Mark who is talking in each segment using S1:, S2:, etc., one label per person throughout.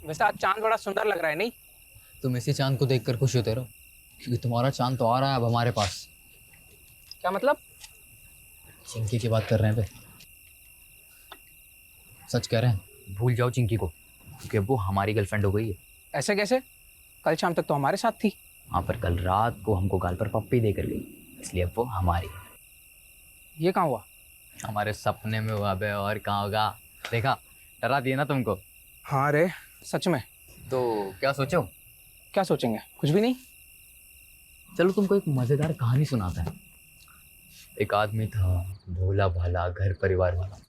S1: वैसे आज चांद बड़ा सुंदर लग रहा है नहीं?
S2: तुम इसी चांद को देखकर खुश होते रहो, क्योंकि तुम्हारा चांद तो आ रहा है अब हमारे पास।
S1: क्या मतलब?
S2: चिंकी की बात कर रहे हैं पे। सच कह रहे हैं, भूल जाओ चिंकी को, क्योंकि अब वो हमारी गर्लफ्रेंड हो गई है।
S1: ऐसे कैसे? कल शाम तक तो हमारे साथ थी।
S2: हाँ, पर कल रात को हमको गाल पर पप्पी देकर गई, इसलिए अब वो हमारी है।
S1: ये कहाँ हुआ?
S2: हमारे सपने में हुआ बे, और कहाँ होगा। देखा, डरा दिया ना तुमको।
S1: हाँ रे, सच में।
S2: तो क्या सोचो?
S1: क्या सोचेंगे? कुछ भी नहीं।
S2: चलो तुमको एक मजेदार कहानी सुनाता है। एक आदमी था, भोला भाला, घर परिवार वाला।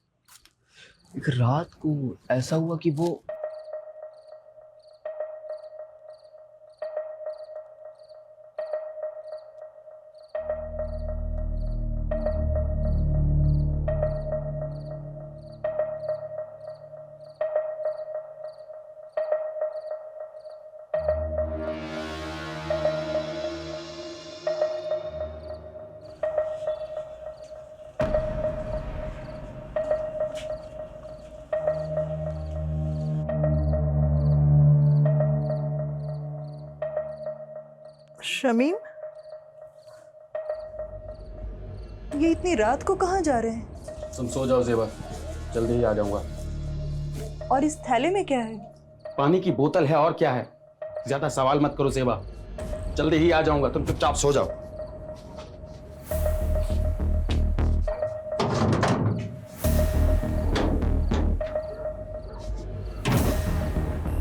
S2: एक रात को ऐसा हुआ कि वो
S3: शमीम, ये इतनी रात को कहाँ जा रहे हैं?
S4: तुम सो जाओ ज़ेबा, जल्दी ही आ जाऊंगा।
S3: और इस थैले में क्या है?
S4: पानी की बोतल है और क्या है। ज्यादा सवाल मत करो ज़ेबा, जल्दी ही आ जाऊंगा। तुम चुपचाप सो जाओ।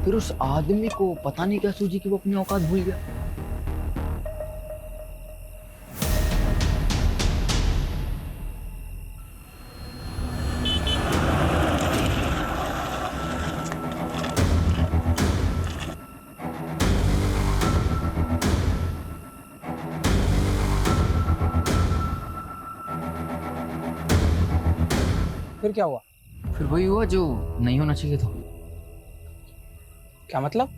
S2: फिर उस आदमी को पता नहीं क्या सूझी कि वो अपनी औकात भूल गया।
S1: फिर क्या हुआ?
S2: फिर वही हुआ जो नहीं होना चाहिए था।
S1: क्या मतलब?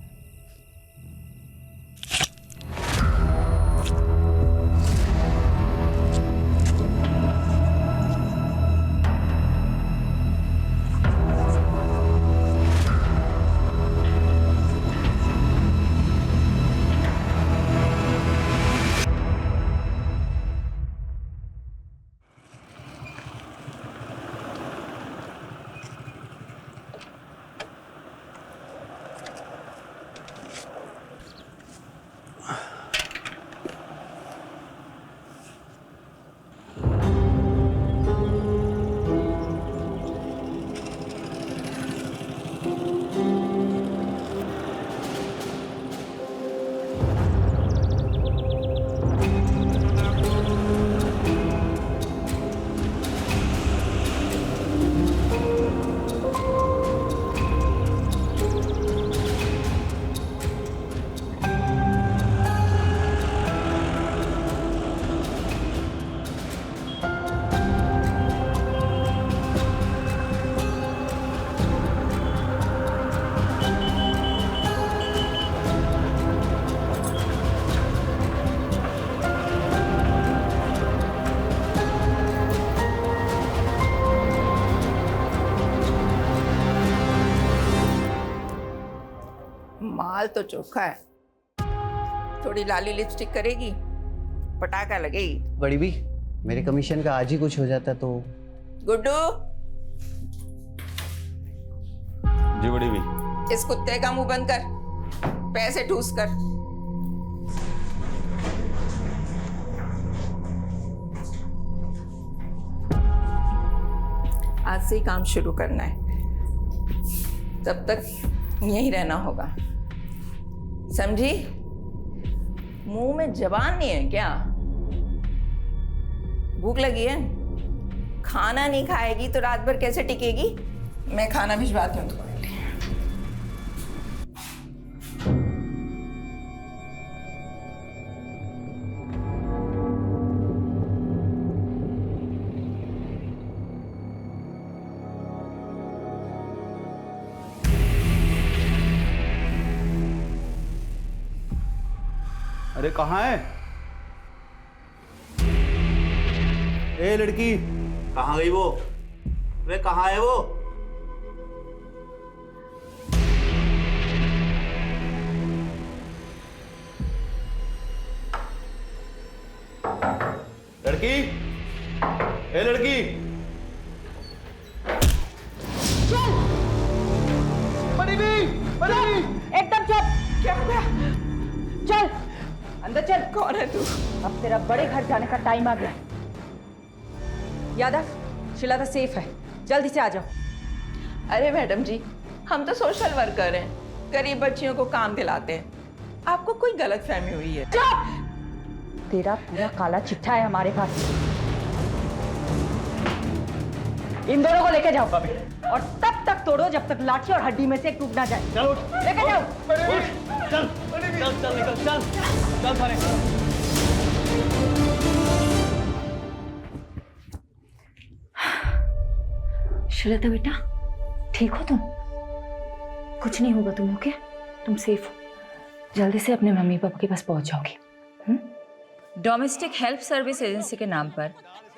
S5: माल तो चोखा है। थोड़ी लाली लिपस्टिक करेगी, पटाखा लगेगी।
S6: बड़ी भी, मेरे कमीशन का आज ही कुछ हो जाता तो।
S5: गुड्डू,
S4: जी बड़ी भी।
S5: इस कुत्ते का मुंह बंद कर, पैसे ठूस कर। आज से ही काम शुरू करना है, तब तक यहीं रहना होगा, समझी? मुंह में जबान नहीं है क्या? भूख लगी है? खाना नहीं खाएगी तो रात भर कैसे टिकेगी? मैं खाना भिजवाती हूँ तुम्हारे लिए।
S4: अरे कहाँ है? ए लड़की, कहाँ गई वो? वे कहाँ है वो? लड़की, ए लड़की,
S3: एकदम चुप।
S5: क्या हो गया?
S3: चल अंदर चल।
S5: कौन है तू?
S3: अब तेरा बड़े घर जाने का टाइम आ गया। यादव, शीला तो सेफ है, जल्दी से आ जाओ।
S5: अरे मैडम जी, हम तो सोशल वर्कर हैं, गरीब बच्चियों को काम दिलाते हैं। आपको कोई गलत फहमी हुई है।
S3: तेरा पूरा काला चिट्ठा है हमारे पास। इन दोनों को लेके जाओ और तब तक तोड़ो जब तक लाठी और हड्डी में से एक टूट ना जाए। चलो लेके जाओ।
S2: चल निकल, चल सारे।
S7: श्वेता बेटा, ठीक हो तुम? कुछ नहीं होगा तुम, ओके? तुम सेफ हो। जल्दी से अपने मम्मी पापा के पास पहुंच जाओगी।
S8: डोमेस्टिक हेल्प सर्विस एजेंसी के नाम पर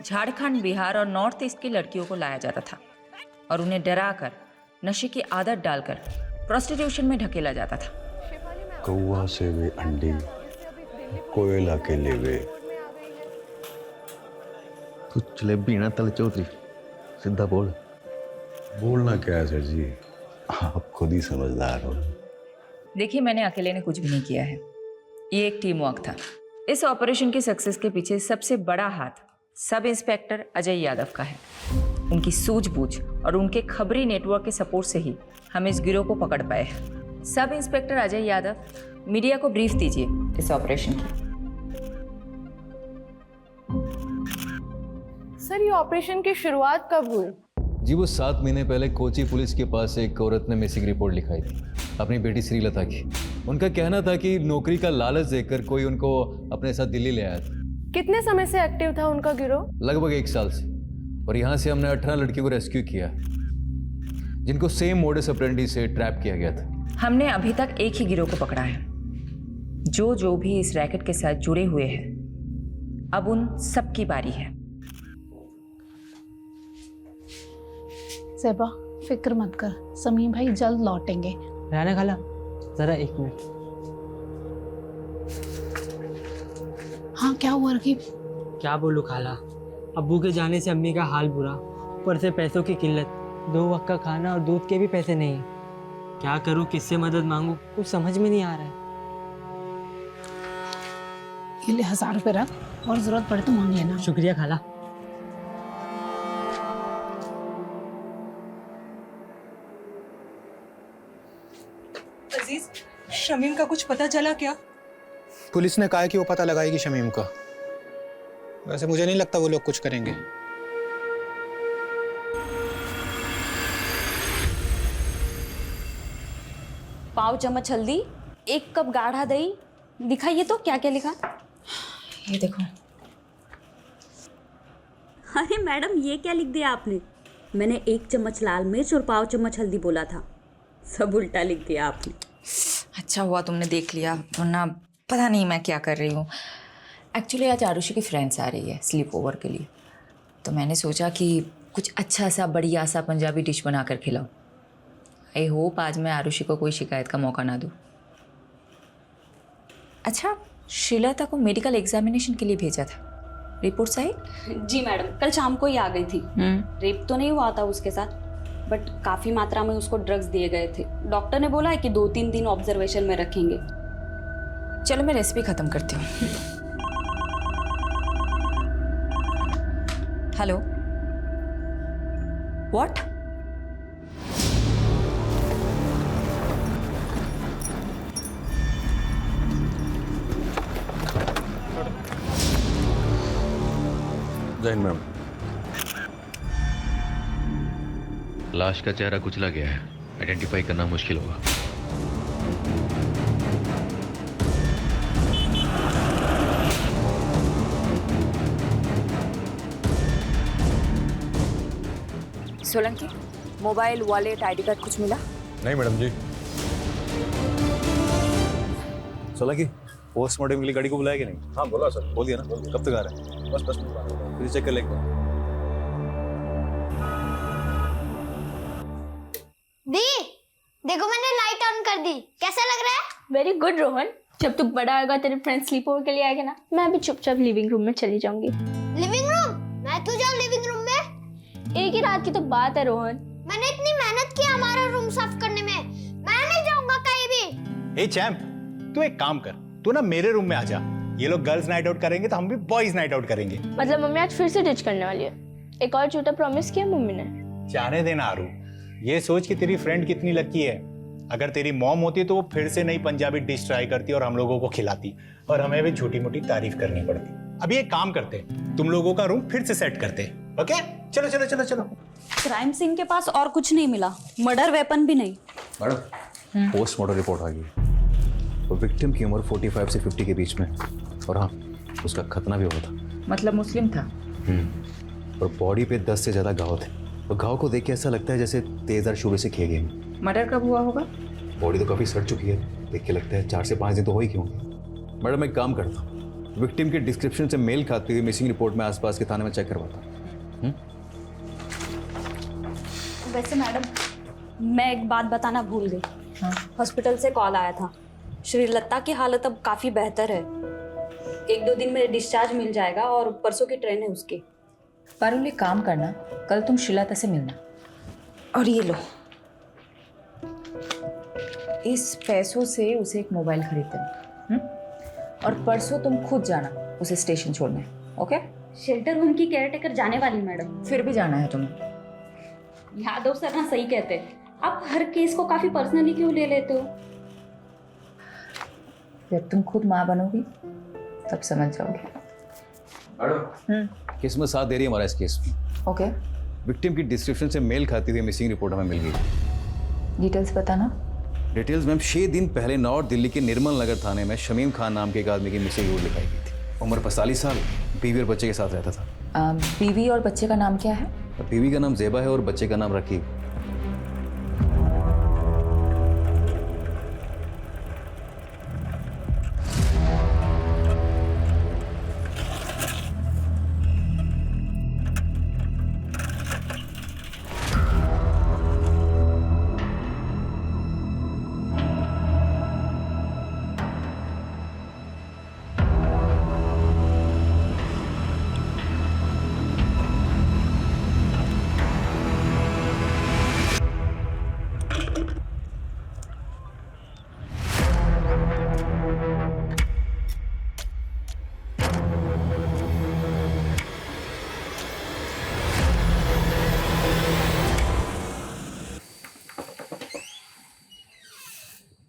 S8: झारखंड, बिहार और नॉर्थ ईस्ट की लड़कियों को लाया जाता था और उन्हें डराकर नशे की आदत डालकर प्रोस्टिट्यूशन में ढकेला जाता था।
S9: कौआ से वे अंडे, कोयला के लेवे।
S6: तू जलेबी ना तल चौधरी, सीधा बोल।
S9: बोलना क्या है सर जी, आप खुद ही समझदार हो।
S8: देखिए, मैंने अकेले ने कुछ भी नहीं किया है, ये एक टीम वर्क था। इस ऑपरेशन की सक्सेस के पीछे सबसे बड़ा हाथ सब इंस्पेक्टर अजय यादव का है। उनकी सूझबूझ और उनके खबरी नेटवर्क के सपोर्ट से ही हम इस गिरोह को पकड़ पाए हैं। Sub inspector Ajay Yadav, media को ब्रीफ दीजिए इस ऑपरेशन की।
S10: सर, ये ऑपरेशन की शुरुआत कब हुई?
S2: जी वो 7 महीने पहले कोची पुलिस के पास एक औरत ने मिसिंग रिपोर्ट लिखाई थी, अपनी बेटी श्रीलता की। उनका कहना था कि नौकरी का लालच देकर कोई उनको अपने साथ दिल्ली ले आया था।
S10: कितने समय से एक्टिव था उनका गिरोह?
S2: लगभग 1 साल से। और यहाँ से हमने 18 लड़कियों को रेस्क्यू किया, जिनको सेम मोडस ऑपरेंडी से ट्रैप किया गया था।
S8: हमने अभी तक एक ही गिरोह को पकड़ा है। जो भी इस रैकेट के साथ जुड़े हुए हैं, अब उन सबकी बारी है।
S11: ज़ेबा, फिक्र मत कर, समीम भाई जल्द लौटेंगे।
S1: रहना खाला, जरा 1 मिनट।
S11: हाँ, क्या हुआ रकीब?
S1: क्या बोलूँ खाला, अब्बू के जाने से अम्मी का हाल बुरा, ऊपर से पैसों की किल्लत, 2 वक्त का खाना और दूध के भी पैसे नहीं। क्या करूँ, किससे मदद मांगूँ, कुछ समझ में नहीं आ रहा है।
S11: ये ले 1000 रुपये रख, और जरूरत पड़े तो मांग लेना।
S1: शुक्रिया खाला।
S3: अजीज, शमीम का कुछ पता चला क्या?
S12: पुलिस ने कहा है कि वो पता लगाएगी शमीम का। वैसे मुझे नहीं लगता वो लोग कुछ करेंगे।
S7: पाव चम्मच हल्दी, 1 कप गाढ़ा दही। दिखाइए तो क्या क्या लिखा।
S8: ये देखो।
S7: अरे मैडम, ये क्या लिख दिया आपने? मैंने 1 चम्मच लाल मिर्च और पाव चम्मच हल्दी बोला था, सब उल्टा लिख दिया आपने।
S8: अच्छा हुआ तुमने देख लिया, वरना पता नहीं मैं क्या कर रही हूँ। एक्चुअली आज आरुषि की फ्रेंड्स आ रही है स्लीप ओवर के लिए, तो मैंने सोचा कि कुछ अच्छा सा बढ़िया सा पंजाबी डिश बना कर खिलाऊं। आई होप आज मैं आरुषि को कोई शिकायत का मौका ना दूँ। अच्छा, श्रीलता को मेडिकल एग्जामिनेशन के लिए भेजा था, रिपोर्ट्स आई?
S7: जी मैडम, कल शाम को ही आ गई थी। रेप तो नहीं हुआ था उसके साथ, बट काफ़ी मात्रा में उसको ड्रग्स दिए गए थे। डॉक्टर ने बोला है कि 2-3 दिन ऑब्जर्वेशन में रखेंगे।
S8: चलो मैं रेसिपी ख़त्म करती हूँ। Hello, what?
S9: जैन मैम,
S13: लाश का चेहरा कुचला गया है, आइडेंटिफाई करना मुश्किल होगा।
S8: Solanki, mobile, wallet, ID card कुछ मिला?
S9: नहीं मैडम जी।
S14: सोलंकी, पोस्टमार्टम के लिए गाड़ी को बुलाया कि नहीं?
S9: हाँ बोला सर।
S14: बोल दिया ना? कब तक आ रहा है?
S9: बस 10 मिनट।
S14: फिर चेक कर लेंगे।
S15: दी, देखो मैंने लाइट ऑन कर दी, कैसा लग रहा है?
S10: वेरी गुड रोहन, जब तू बड़ा होगा तेरे फ्रेंड स्लीप ओवर के लिए आएगा ना, मैं अभी चुपचाप लिविंग रूम में चली जाऊंगी।
S15: लिविंग मैं तो जाऊँ लिविंग रूम में।
S10: एक ही रात की तो बात है रोहन।
S15: मैंने इतनी मेहनत की हमारा रूम साफ करने में, मैं नहीं जाऊंगा कहीं भी।
S12: ए चैंप, तू एक काम कर, तू ना मेरे रूम में आ जा। ये लोग गर्ल्स नाइट आउट करेंगे तो हम भी बॉयज नाइट आउट करेंगे।
S10: मतलब मम्मी आज फिर से डिच करने वाली है। एक और झूठा प्रॉमिस किया मम्मी ने।
S12: जाने देना आरू, ये सोच कि तेरी फ्रेंड कितनी लकी है। अगर तेरी मॉम होती तो वो फिर से नई पंजाबी डिश ट्राई करती और हम लोगों को खिलाती और हमें भी छोटी मोटी तारीफ करनी पड़ती। अभी एक काम करते, तुम लोगों का रूम फिर से सेट करते। ओके, चलो चलो चलो चलो।
S7: क्राइम सीन के पास और कुछ नहीं मिला, मर्डर वेपन भी नहीं।
S14: मैडम, पोस्टमार्टम रिपोर्ट आ गई। तो विक्टिम की उम्र 45 से 50 के बीच में, और हाँ, उसका खतना भी हुआ था।
S8: मतलब मुस्लिम था।
S14: और बॉडी पे 10 से ज्यादा घाव थे। और घाव को देख के ऐसा लगता है जैसे तेजदार शूबे से किए गए।
S8: मर्डर कब हुआ होगा?
S14: बॉडी तो काफी सड़ चुकी है, देख के लगता है 4 से 5 दिन तो हो ही क्यों। मैडम, मैं एक काम करता हूँ, विक्टिम के डिस्क्रिप्शन से मेल खाती हुई मिसिंग रिपोर्ट में आसपास के थाने में चेक करवाता हूँ।
S7: वैसे मैडम, मैं एक बात बताना भूल गई। हॉस्पिटल से कॉल आया था। श्रीलता की हालत अब काफ़ी बेहतर है। 1-2 दिन में डिस्चार्ज मिल जाएगा और परसों की ट्रेन है उसकी।
S8: पारुल, एक काम करना, कल तुम श्रीलता से मिलना। और ये लो, इस पैसों से उसे एक मोबाइल खरीद देना। और परसों तुम खुद जाना उसे स्टेशन छोड़ने। ओके?
S7: शेल्टर होम की केयरटेकर जाने वाली मैडम।
S8: फिर भी जाना है तुम्हें।
S7: यादव सर ना सही कहते हैं, आप हर केस को काफी पर्सनली क्यों ले लेते हो?
S8: जब तुम खुद माँ बनोगी तब समझ जाओगी।
S14: किस्मत साथ दे रही है हमारा इस केस में।
S8: ओके,
S14: विक्टिम की डिस्क्रिप्शन से मेल खाती हुई मिसिंग रिपोर्ट हमें मिल गई।
S8: डिटेल्स बताना।
S14: डिटेल्स मैम, 6 दिन पहले नॉर्थ दिल्ली के निर्मल नगर थाने में शमीम खान नाम के एक आदमी की मिसिंग रिपोर्ट लिखाई गई थी। उम्र 45 साल, बीवी और बच्चे के साथ रहता था।
S8: बीवी और बच्चे का नाम क्या है?
S14: बीवी का नाम ज़ेबा है और बच्चे का नाम रकीब।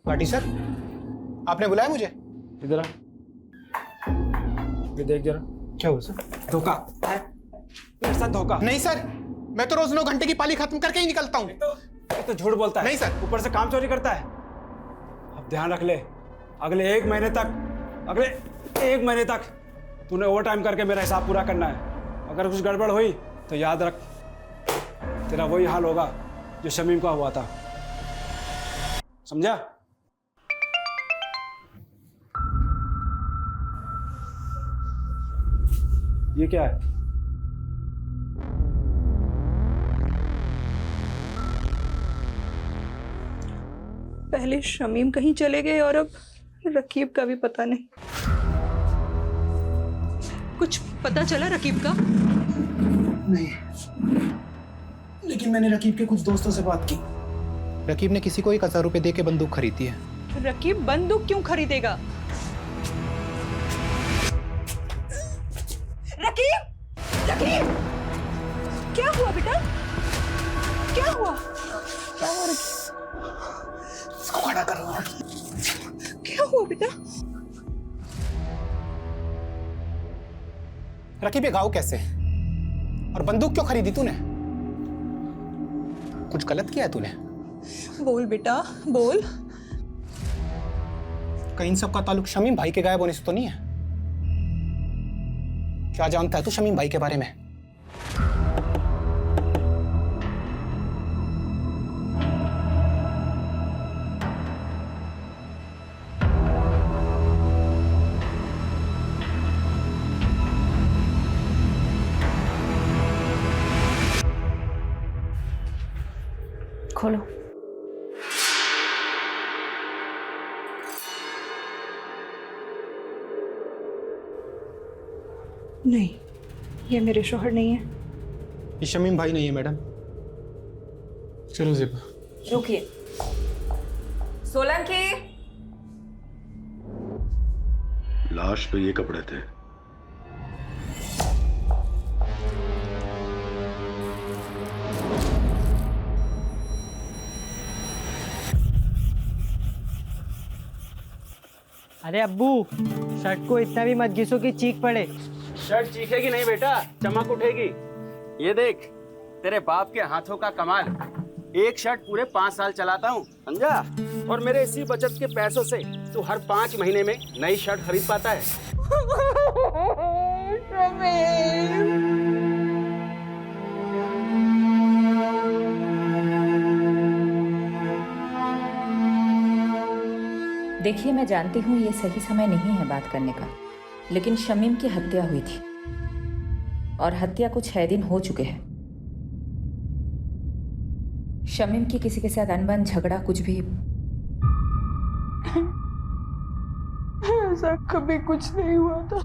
S12: पार्टी सर, आपने बुलाया मुझे?
S16: इधर आ, ये देख जरा।
S12: क्या हुआ सर?
S16: धोखा है मेरे साथ, धोखा।
S12: नहीं सर, मैं तो रोज 9 घंटे की पाली खत्म करके ही निकलता हूँ।
S16: तो झूठ बोलता है।
S12: नहीं सर।
S16: ऊपर से काम चोरी करता है। अब ध्यान रख ले, अगले 1 महीने तक तूने ओवर टाइम करके मेरा हिसाब पूरा करना है। अगर कुछ गड़बड़ हुई तो याद रख, तेरा वही हाल होगा जो शमीम का हुआ था। समझा? ये क्या है?
S3: पहले शमीम कहीं चले गए और अब रकीब का भी पता नहीं। कुछ पता चला रकीब का?
S12: नहीं, लेकिन मैंने रकीब के कुछ दोस्तों से बात की। रकीब ने किसी को 1000 रुपए दे के बंदूक खरीदी है।
S3: रकीब बंदूक क्यों खरीदेगा? रकीब! रकीब! क्या हुआ बेटा? क्या हुआ? क्या हुआ रकीब?
S12: इसको खड़ा करो।
S3: क्या हुआ बेटा?
S12: रकीब, ये घाव कैसे? और बंदूक क्यों खरीदी तूने? कुछ गलत किया है तूने?
S3: बोल बेटा, बोल।
S12: कहीं इन सब का ताल्लुक शमीम भाई के गायब होने से तो नहीं है? क्या जानता है तू शमीम भाई के बारे में?
S7: खोलो।
S3: नहीं, ये मेरे शोहर नहीं है।
S12: ये शमीम भाई नहीं है मैडम। चलो ज़ेबा।
S8: रुकिए। सोलंकी।
S9: लाश पे ये कपड़े थे।
S1: अरे अब्बू, शर्ट को इतना भी मत घिसो कि चीख पड़े।
S4: शर्ट चीखेगी नहीं बेटा, चमक उठेगी। ये देख, तेरे बाप के हाथों का कमाल। एक शर्ट पूरे 5 साल चलाता हूँ, समझा? और मेरे इसी बचत के पैसों से तू हर 5 महीने में नई शर्ट खरीद पाता है।
S8: देखिए, मैं जानती हूँ ये सही समय नहीं है बात करने का, लेकिन शमीम की हत्या हुई थी और हत्या को 6 दिन हो चुके हैं। शमीम की किसी के साथ अनबन, झगड़ा, कुछ भी?
S5: ऐसा कभी कुछ नहीं हुआ था।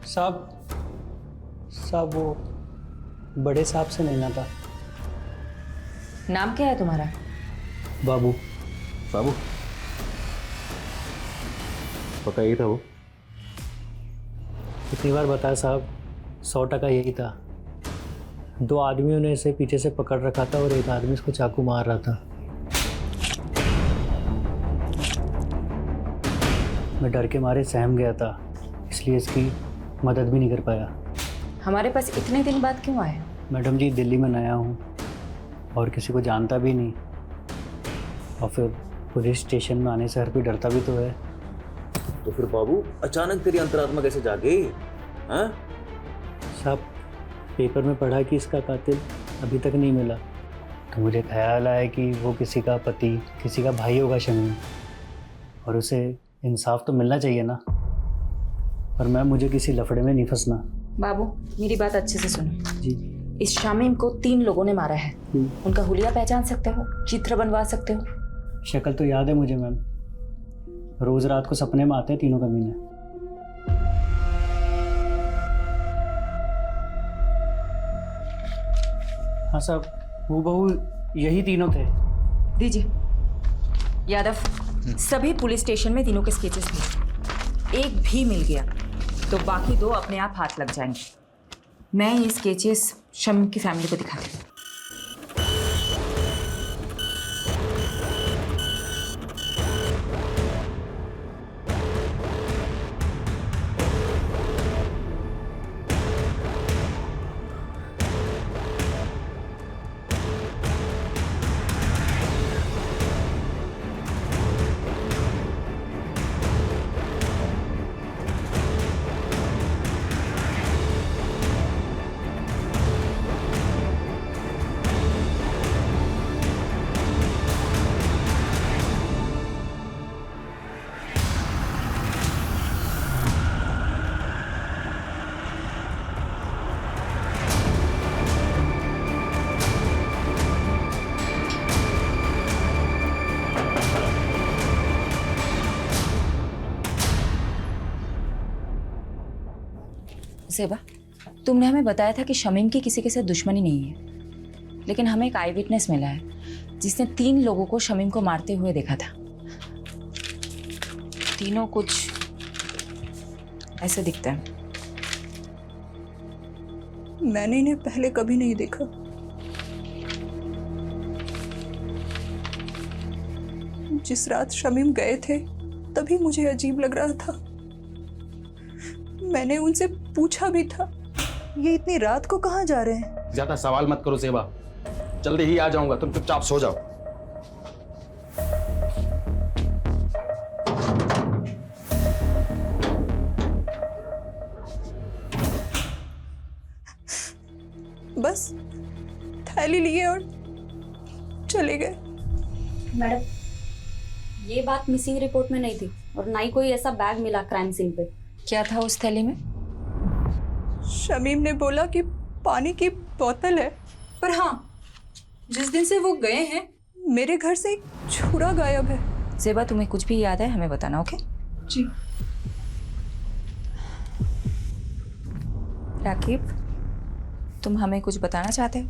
S1: साहब वो बड़े साहब से मिलना था।
S8: नाम क्या है तुम्हारा?
S1: बाबू।
S14: बाबू पक्का यही था वो?
S1: कितनी बार बताया साहब, 100% यही था। 2 आदमियों ने इसे पीछे से पकड़ रखा था और एक आदमी इसको चाकू मार रहा था। मैं डर के मारे सहम गया था, इसलिए इसकी मदद भी नहीं कर पाया।
S8: हमारे पास इतने दिन बाद क्यों आए?
S1: मैडम जी, दिल्ली में नया हूँ और किसी को जानता भी नहीं, और फिर पुलिस स्टेशन में आने से हर कोई डरता भी तो है।
S6: तो फिर बाबू अचानक तेरी अंतरात्मा कैसे जागे? हाँ
S1: साहब, पेपर में पढ़ा कि इसका कातिल अभी तक नहीं मिला, तो मुझे ख्याल आया कि वो किसी का पति, किसी का भाई होगा शमीम, और उसे इंसाफ तो मिलना चाहिए ना। पर मैं मुझे किसी लफड़े में नहीं फंसना।
S8: बाबू, मेरी बात अच्छे से सुनो
S1: जी।
S8: इस शामीम को 3 लोगों ने मारा है। उनका हुलिया पहचान सकते हो? चित्र बनवा सकते हो?
S1: शक्ल तो याद है मुझे मैम, रोज रात को सपने में आते हैं तीनों कमीने। हाँ साहब, वो बहू यही तीनों थे।
S8: दीजिए। यादव, सभी पुलिस स्टेशन में तीनों के स्केचेस थे। एक भी मिल गया तो बाकी 2 अपने आप हाथ लग जाएंगे। मैं ये स्केचेस शमीम की फैमिली को दिखाती हूँ। ज़ेबा, तुमने हमें बताया था कि शमीम की किसी के साथ दुश्मनी नहीं है, लेकिन हमें एक आई विटनेस मिला है जिसने 3 लोगों को शमीम को मारते हुए देखा था। तीनों कुछ ऐसे दिखते हैं।
S3: मैंने इन्हें पहले कभी नहीं देखा। जिस रात शमीम गए थे तभी मुझे अजीब लग रहा था। मैंने उनसे पूछा भी था, ये इतनी रात को कहाँ जा रहे हैं?
S4: ज्यादा सवाल मत करो ज़ेबा, जल्दी ही आ जाऊंगा, तुम चुपचाप सो जाओ।
S5: बस थैली लिए और चले गए।
S7: मैडम ये बात मिसिंग रिपोर्ट में नहीं थी और ना ही कोई ऐसा बैग मिला क्राइम सीन पे।
S8: क्या था उस थैली में?
S5: शमीम ने बोला कि पानी की बोतल है, पर हाँ जिस दिन से वो गए हैं मेरे घर से एक छुरा गायब है।
S8: ज़ेबा तुम्हें कुछ भी याद है हमें बताना, ओके?
S5: जी।
S8: राकीब तुम हमें कुछ बताना चाहते हो?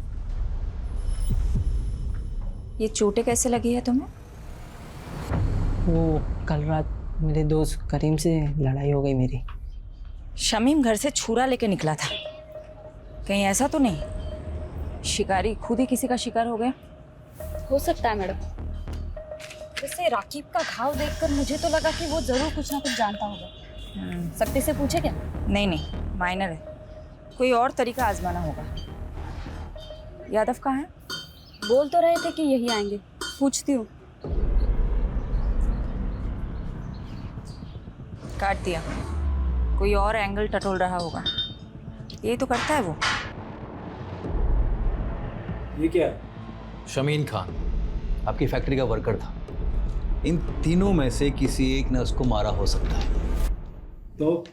S8: ये चोटें कैसे लगी है तुम्हें?
S17: वो कल रात मेरे दोस्त करीम से लड़ाई हो गई मेरी।
S8: शमीम घर से छुरा लेके निकला था, कहीं ऐसा तो नहीं शिकारी खुद ही किसी का शिकार हो गया?
S7: हो सकता है मैडम। वैसे राकीब का घाव देखकर मुझे तो लगा कि वो जरूर कुछ ना कुछ जानता होगा। सख्ती से पूछे क्या?
S8: नहीं नहीं, माइनर है, कोई और तरीका आजमाना होगा। यादव कहाँ है?
S7: बोल तो रहे थे कि यही आएंगे, पूछती हूँ।
S8: काट दिया, कोई और एंगल टटोल रहा होगा। ये तो करता है वो।
S16: ये क्या है?
S14: शमीन खान आपकी फैक्ट्री का वर्कर था। इन तीनों में से किसी एक ने उसको मारा हो सकता है।
S16: तो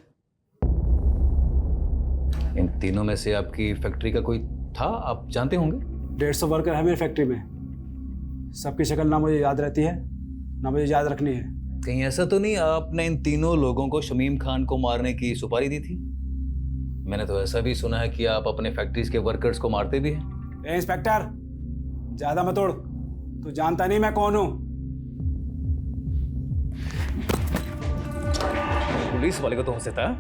S14: इन तीनों में से आपकी फैक्ट्री का कोई था, आप जानते होंगे?
S16: 150 वर्कर है मेरी फैक्ट्री में। सबकी शक्ल ना मुझे याद रहती है ना मुझे याद रखनी है।
S14: कहीं ऐसा तो नहीं आपने इन तीनों लोगों को शमीम खान को मारने की सुपारी दी थी? मैंने तो ऐसा भी सुना है कि आप अपने फैक्ट्रीज के वर्कर्स को मारते भी हैं।
S16: ए इंस्पेक्टर, ज्यादा मत उड़, तू जानता नहीं मैं कौन हूँ।
S14: पुलिस वाले को तो हो सकता है।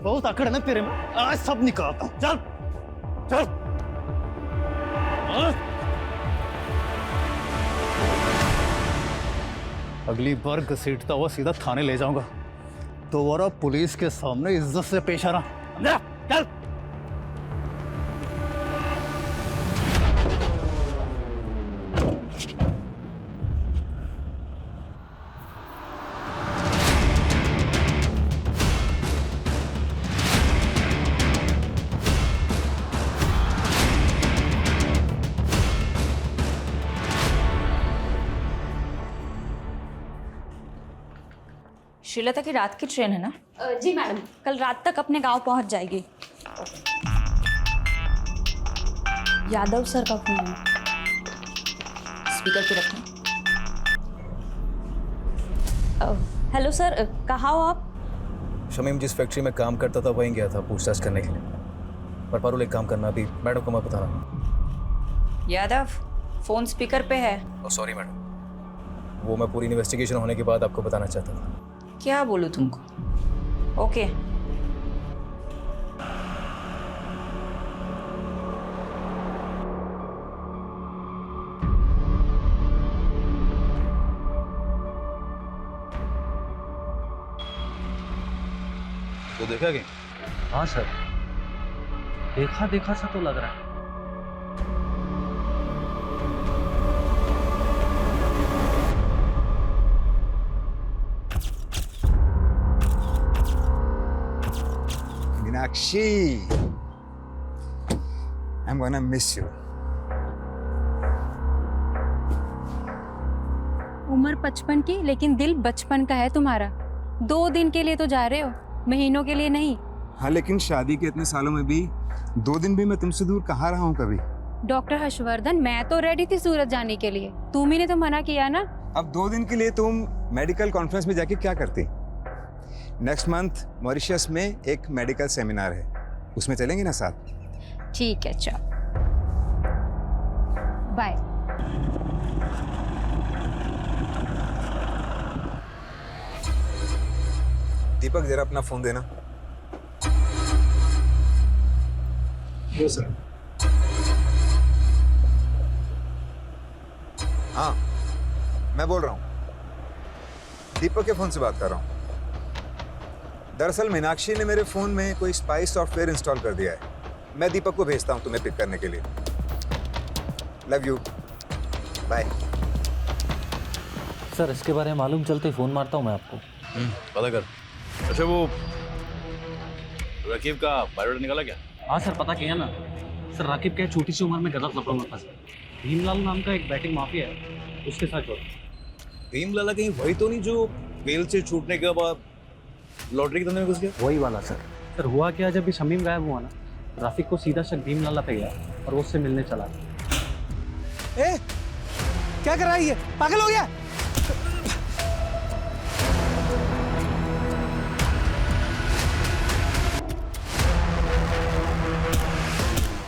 S1: बहुत आकड़ है ना तेरे में, आज सब निकालता हूं। चल चल। अगली बार घसीटता हुआ सीधा थाने ले जाऊंगा। दोबारा पुलिस के सामने इज्जत से पेश आना। चल।
S8: श्रीलता की रात की ट्रेन है ना?
S7: जी मैडम, कल रात तक अपने गांव पहुंच जाएगी। यादव सर का फोन है।
S8: स्पीकर पे रखना।
S7: हेलो सर, कहाँ हो आप?
S14: शमीम जिस फैक्ट्री में काम करता था वहीं गया था पूछताछ करने के लिए। पर पारुल एक काम करना, अभी मैडम को मैं बताना।
S8: यादव फोन स्पीकर पे है।
S14: सॉरी मैडम, वो मैं पूरी इन्वेस्टिगेशन होने के बाद आपको बताना चाहता था।
S8: क्या बोलूं तुमको? ओके।
S14: तो देखा क्या?
S6: हाँ सर, देखा देखा सा तो लग रहा है।
S18: Meenakshi, I'm gonna miss you.
S11: उम्र 55 की लेकिन दिल बचपन का है तुम्हारा। 2 दिन के लिए तो जा रहे हो, महीनों के लिए नहीं।
S18: हाँ, लेकिन शादी के इतने सालों में भी 2 दिन भी मैं तुमसे दूर कहाँ रहा हूँ कभी।
S11: डॉक्टर हर्षवर्धन, मैं तो रेडी थी सूरत जाने के लिए, तुम ही ने तो मना किया ना।
S18: अब 2 दिन के लिए तुम मेडिकल कॉन्फ्रेंस में जाके क्या करती? नेक्स्ट मंथ मॉरिशस में एक मेडिकल सेमिनार है, उसमें चलेंगे ना साथ?
S11: ठीक है, चल बाय।
S18: दीपक जरा अपना फोन देना।
S16: Yes sir.
S18: हाँ, मैं बोल रहा हूँ, दीपक के फोन से बात कर रहा हूँ। दरअसल मीनाक्षी ने मेरे फोन में कोई स्पाई सॉफ्टवेयर इंस्टॉल कर दिया है। मैं दीपक को भेजता हूँ तुम्हें पिक करने के लिए। Love you, bye.
S6: सर इसके बारे में मालूम चलते फ़ोन मारता हूँ मैं आपको।
S14: पता कर। अच्छा वो
S13: रकीब का बायोडाटा निकाला क्या?
S19: हाँ सर, पता किया ना सर। रकीब क्या छोटी सी उम्र में गलत लफड़ों में फंसा। भीमलाल नाम का एक बैटिंग माफिया है, उसके साथ जोड़ा।
S14: भीमलाला कहीं वही तो नहीं जो बेल से छूटने के बाद लॉटरी के धंधे में घुस गया?
S19: वही वाला सर। सर हुआ क्या, जब भी शमीम गायब हुआ ना, रफीक को सीधा शक भीमलाला पे गया और वो उससे मिलने चला।
S16: ए, क्या कर रहा है ये? पागल हो गया?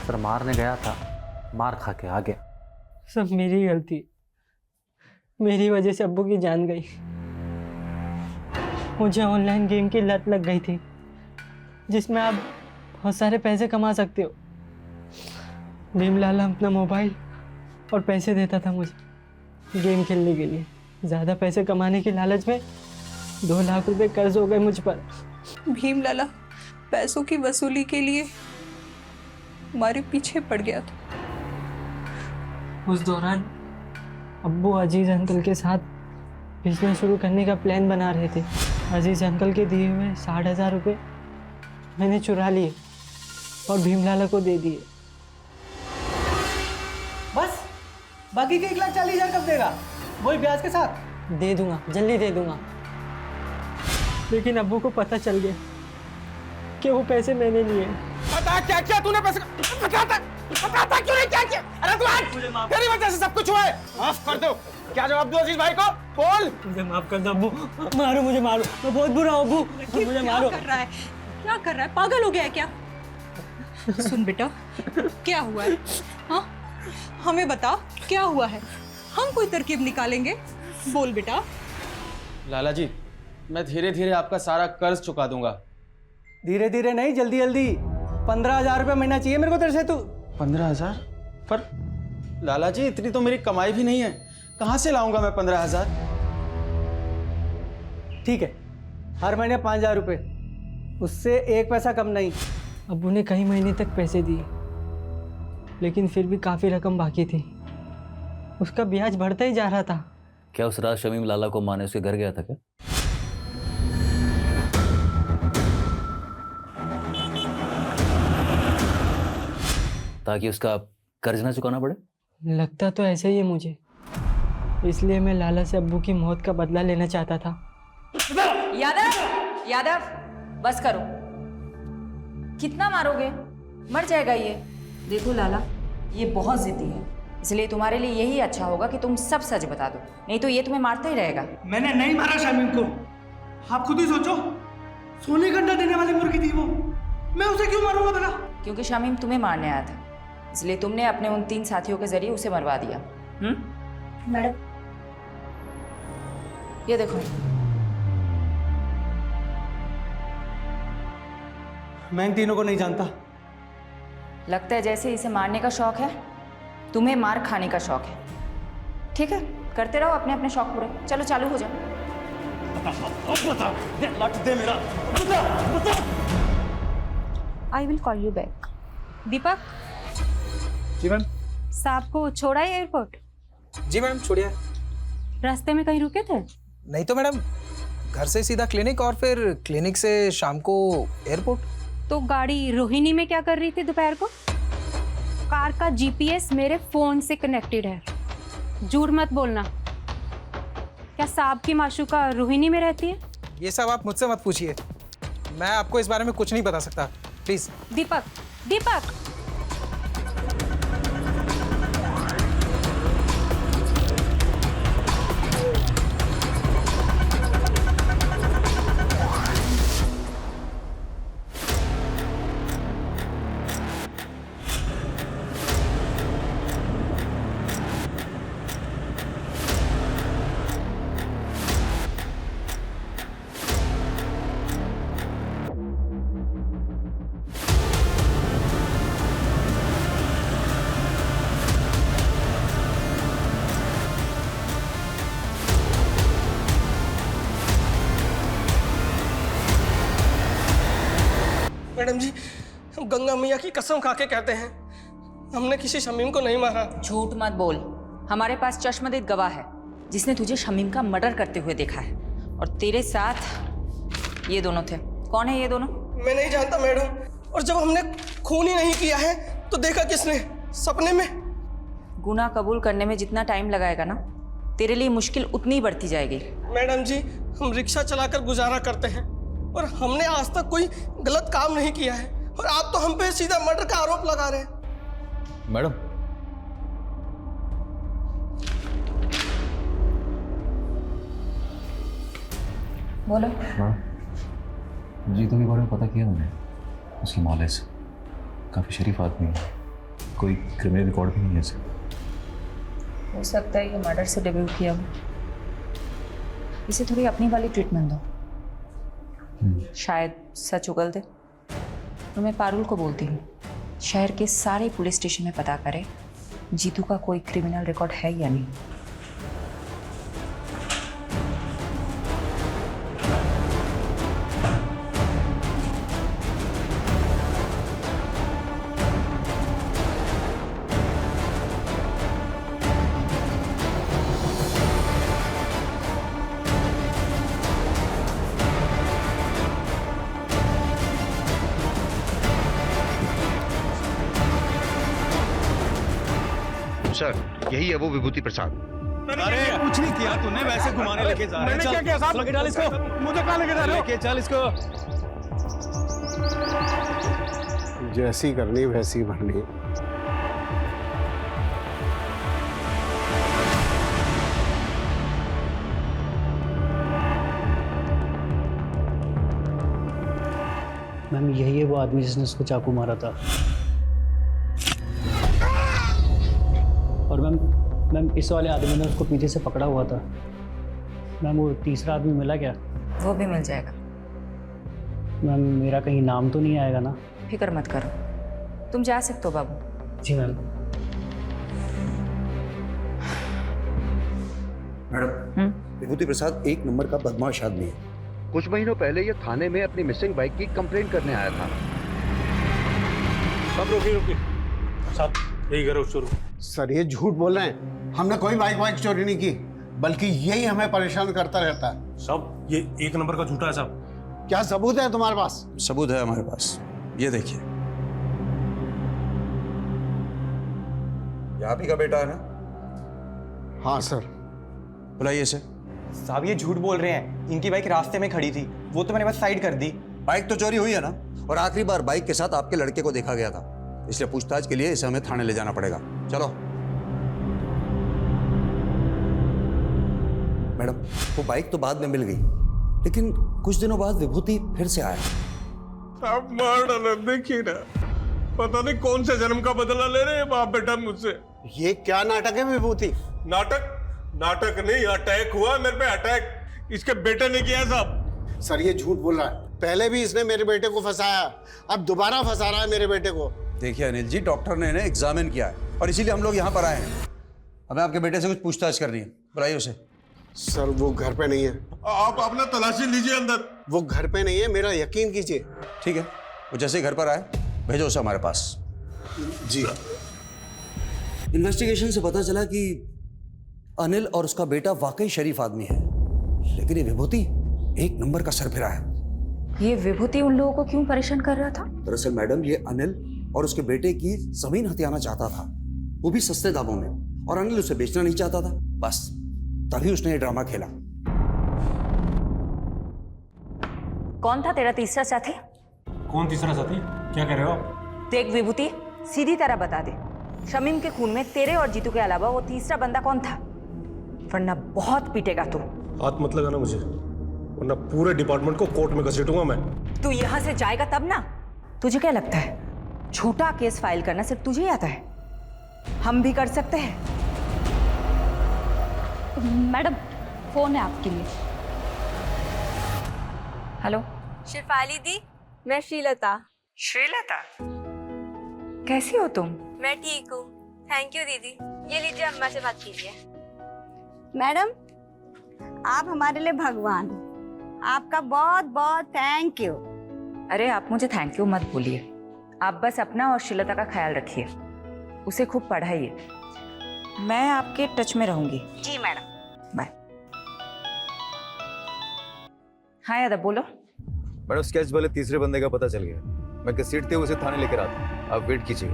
S19: सर मारने गया था, मार खा के आ गया।
S17: सब मेरी गलती, मेरी वजह से अब्बू की जान गई। मुझे ऑनलाइन गेम की लत लग गई थी जिसमें आप बहुत सारे पैसे कमा सकते हो। भीमलाला अपना मोबाइल और पैसे देता था मुझे गेम खेलने के लिए। ज़्यादा पैसे कमाने की लालच में 2 लाख रुपए कर्ज हो गए मुझ पर।
S5: भीमलाला पैसों की वसूली के लिए हमारे पीछे पड़ गया था।
S17: उस दौरान अब्बू अजीज अंकल के साथ बिजनेस शुरू करने का प्लान बना रहे थे। अजीज अंकल के दिए हुए 60,000 रुपये मैंने चुरा लिए और भीमलाला को दे दिए।
S16: बस बाकी के 1,40,000 कब देगा? वही ब्याज के साथ?
S17: दे दूंगा, जल्दी दे दूंगा। लेकिन अब्बू को पता चल गया कि वो पैसे मैंने लिए।
S16: बता क्या क्या तूने पैसे? बताता क्यों नहीं क्या किया? अरे तू आज तेरी वजह से सब कुछ हुआ है। माफ कर दो। क्या जवाब दूं अजीज भाई को? बोल।
S17: मुझे माफ कर दो अब्बू। मारो मुझे, मारो, मैं बहुत बुरा हूं अब्बू। मुझे मारो।
S5: क्या कर रहा है? क्या कर रहा है? पागल हो गया है क्या? सुन बेटा, क्या हुआ है? हाँ, हमें बता क्या हुआ है। हम कोई तरकीब निकालेंगे। बोल बेटा।
S4: लाला जी, मैं धीरे धीरे आपका सारा कर्ज चुका दूंगा।
S16: धीरे धीरे नहीं, जल्दी जल्दी। 15,000 रुपये महीना चाहिए मेरे को तेरे से। तू
S4: 15,000? पर लाला जी, इतनी तो मेरी कमाई भी नहीं है, कहाँ से लाऊंगा मैं 15,000?
S16: ठीक है, हर महीने 5,000 रुपये, उससे 1 पैसा कम नहीं।
S17: अब्बू ने कई महीने तक पैसे दिए लेकिन फिर भी काफ़ी रकम बाकी थी। उसका ब्याज बढ़ता ही जा रहा था।
S6: क्या उस रात शमीम लाला को माने उसके घर गया था क्या? ताकि उसका कर्ज ना चुकाना पड़े?
S17: लगता तो ऐसे ही है मुझे, इसलिए मैं लाला से अब्बू की मौत का बदला लेना चाहता था।
S8: यादव, यादव, बस करो। कितना मारोगे? मर जाएगा ये। देखो लाला, ये बहुत जिद्दी है, इसलिए तुम्हारे लिए यही अच्छा होगा कि तुम सब सच बता दो, नहीं तो ये तुम्हें मारता ही रहेगा।
S16: मैंने नहीं मारा शमीम को। आप खुद ही सोचो, सोने का अंडा देने वाली मुर्गी थी वो, मैं उसे क्यों मारूंगा भला?
S8: क्योंकि शमीम तुम्हें मारने आया था, इसलिए तुमने अपने उन 3 साथियों के जरिए उसे मरवा दिया।
S7: मैडम,
S8: ये देखो।
S16: मैं इन तीनों को नहीं जानता।
S8: लगता है जैसे इसे मारने का शौक है, तुम्हें मार खाने का शौक है। ठीक है, करते रहो अपने अपने शौक पूरे। चलो चालू हो जाओ।
S11: I will call you back. Deepak.
S16: जी मैम।
S11: साहब को छोड़ा है एयरपोर्ट?
S20: जी मैम, छोड़िए।
S11: रास्ते में कहीं रुके थे?
S20: नहीं तो मैडम, घर से सीधा क्लिनिक और फिर क्लिनिक से शाम को एयरपोर्ट।
S11: तो गाड़ी रोहिणी में क्या कर रही थी दोपहर को? कार का जीपीएस मेरे फोन से कनेक्टेड है। झूठ मत बोलना। क्या साहब की माशूका रोहिणी में रहती है?
S20: ये सब आप मुझसे मत पूछिए, मैं आपको इस बारे में कुछ नहीं बता सकता, प्लीज।
S11: Deepak, Deepak.
S20: मैडम जी, गंगा मैया की कसम खा के कहते हैं, हमने किसी शमीम को नहीं मारा।
S8: झूठ मत बोल। हमारे पास चश्मदीद गवाह है जिसने तुझे शमीम का मर्डर करते हुए देखा है, और तेरे साथ ये दोनों थे। कौन है ये दोनों?
S20: मैं नहीं जानता मैडम। और जब हमने खून ही नहीं किया है तो देखा किसने? सपने में।
S8: गुनाह कबूल करने में जितना टाइम लगाएगा ना, तेरे लिए मुश्किल उतनी ही बढ़ती जाएगी।
S20: मैडम जी, हम रिक्शा चलाकर गुजारा करते हैं और हमने आज तक कोई गलत काम नहीं किया है, और आप तो हम पे सीधा मर्डर का आरोप लगा रहे हैं।
S14: मैडम,
S8: बोलो।
S14: हाँ, जीतू के बारे में पता किया मैंने। उसकी नॉलेज काफ़ी शरीफ आदमी है, कोई क्रिमिनल रिकॉर्ड भी नहीं है इसे।
S8: हो सकता है ये मर्डर से डेब्यू किया हो। इसे थोड़ी अपनी वाली ट्रीटमेंट दो, शायद सच उगल दे। तो मैं पारुल को बोलती हूँ, शहर के सारे पुलिस स्टेशन में पता करे जीतू का कोई क्रिमिनल रिकॉर्ड है या नहीं।
S9: सर, यही है वो विभूति प्रसाद।
S12: अरे कुछ नहीं किया तूने, वैसे घुमाने लेके जा रहे हैं।
S16: मैंने क्या किया साहब?
S12: लेके चल इसको।
S16: मुझे कहाँ लेके जा रहे हो?
S12: लेके चल इसको।
S9: जैसी करनी वैसी भरनी।
S1: मैम यही है वो आदमी जिसने उसको चाकू मारा था। और मैम इस वाले आदमी ने उसको पीछे से पकड़ा हुआ था। मैम वो तीसरा आदमी मिला क्या?
S8: वो भी मिल जाएगा।
S1: मैम मेरा कहीं नाम तो नहीं आएगा ना?
S8: फिक्र मत करो, तुम जा सकते हो बाबू।
S1: जी मैम।
S21: मैडम, विभूति प्रसाद एक नंबर का बदमाश आदमी है।
S9: कुछ महीनों पहले ये थाने में अपनी मिसिंग बाइक की कंप्लेंट करने आया था।
S16: सब रोकिए साहब, यही करो शुरू।
S9: सर ये झूठ बोल रहे हैं, हमने कोई बाइक चोरी नहीं की, बल्कि यही हमें परेशान करता रहता है।
S16: सब ये एक नंबर का झूठा है साहब।
S9: क्या सबूत है तुम्हारे पास?
S14: सबूत है हमारे पास, ये देखिए।
S18: ये आप ही का बेटा है ना?
S9: हाँ सर।
S14: बुलाइए इसे।
S20: साहब ये झूठ बोल रहे हैं, इनकी बाइक रास्ते में खड़ी थी, वो तो मैंने बस साइड कर दी।
S21: बाइक तो चोरी हुई है ना, और आखिरी बार बाइक के साथ आपके लड़के को देखा गया था, इसलिए पूछताछ के लिए इसे हमें थाने ले जाना पड़ेगा। चलो। मैडम, वो बाइक तो बाद में मिल गई, लेकिन कुछ दिनों बाद विभूति फिर से आया।
S16: आप मार डालो, देखिए ना, पता नहीं कौन से जन्म का बदला ले रहे हैं बाप बेटा मुझसे।
S9: ये क्या नाटक है विभूति?
S16: नाटक नहीं, अटैक हुआ मेरे पे, अटैक इसके बेटे ने किया साहब।
S9: सर ये झूठ बोल रहा है, पहले भी इसने मेरे बेटे को फंसाया, अब दोबारा फंसा रहा है मेरे बेटे को।
S21: देखिए अनिल जी, डॉक्टर ने इन्हें एग्जामिन किया है और इसीलिए हम लोग यहाँ पर आए हैं। हमें आपके बेटे से कुछ पूछताछ करनी है, बुलाइए उसे।
S9: सर वो घर पे नहीं है।
S16: आप अपना तलाशी लीजिए अंदर।
S9: वो घर पे नहीं है, मेरा यकीन कीजिए।
S21: ठीक है, वो जैसे ही घर पर आए भेजो उसे हमारे पास।
S9: जी।
S21: इन्वेस्टिगेशन से पता चला कि अनिल और उसका बेटा वाकई शरीफ आदमी है, लेकिन ये विभूति एक नंबर का सरफिरा है।
S8: ये विभूति उन लोगों को क्यों परेशान कर रहा था?
S21: दरअसल मैडम, ये अनिल और उसके बेटे की जमीन हथियाना चाहता था, वो भी सस्ते दामों में, और अनिल उसे बेचना नहीं चाहता था। बस तभी उसने ये ड्रामा खेला।
S8: कौन था तेरा तीसरा साथी?
S16: कौन तीसरा साथी? क्या कह रहे हो आप?
S8: देख विभूति, सीधी तरह बता दे, शमीम के खून में तेरे और जीतू के अलावा वो तीसरा बंदा कौन था? वरना बहुत पीटेगा तू।
S16: हाथ मत लगाना मुझे, वरना पूरे डिपार्टमेंट को कोर्ट में घसीटूंगा मैं।
S8: तू यहाँ से जाएगा तब ना। तुझे क्या लगता है झूठा केस फाइल करना सिर्फ तुझे ही आता है? हम भी कर सकते हैं।
S7: मैडम फोन है आपके लिए।
S8: हेलो
S10: शिफाली दी, मैं श्रीलता।
S8: श्रीलता, कैसी हो तुम?
S10: मैं ठीक हूँ, थैंक यू दीदी। ये लीजिए, अम्मा से बात कीजिए। मैडम, आप हमारे लिए भगवान, आपका बहुत बहुत थैंक यू।
S8: अरे आप मुझे थैंक यू मत बोलिए, आप बस अपना और श्रीलता का ख्याल रखिए, उसे खूब पढ़ाइए। मैं आपके टच में रहूंगी।
S10: जी मैडम।
S8: बाय। हाँ यादव बोलो।
S14: मैडम स्केच वाले तीसरे बंदे का पता चल गया। मैं घसीटते हुए उसे थाने लेकर आता हूँ, आप वेट कीजिए।